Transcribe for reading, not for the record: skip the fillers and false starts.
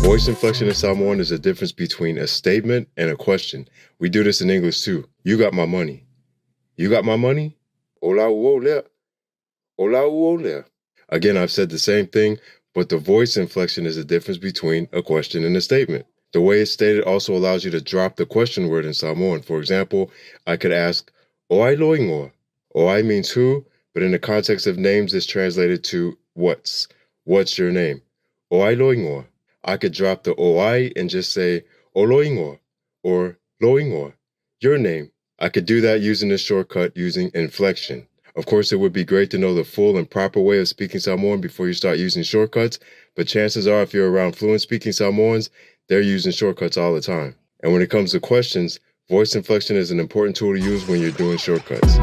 Voice inflection in Samoan is the difference between a statement and a question. We do this in English too. You got my money. You got my money? Ola uolea. Ola uolea. Again, I've said the same thing, but the voice inflection is the difference between a question and a statement. The way it's stated also allows you to drop the question word in Samoan. For example, I could ask, Oai loingoa. Oai means who, but in the context of names, it's translated to what's. What's your name? Oai loingoa. I could drop the oai and just say oloingoa or loingoa, your name. I could do that using this shortcut using inflection. Of course, it would be great to know the full and proper way of speaking Samoan before you start using shortcuts, but chances are if you're around fluent speaking Samoans, they're using shortcuts all the time. And when it comes to questions, voice inflection is an important tool to use when you're doing shortcuts.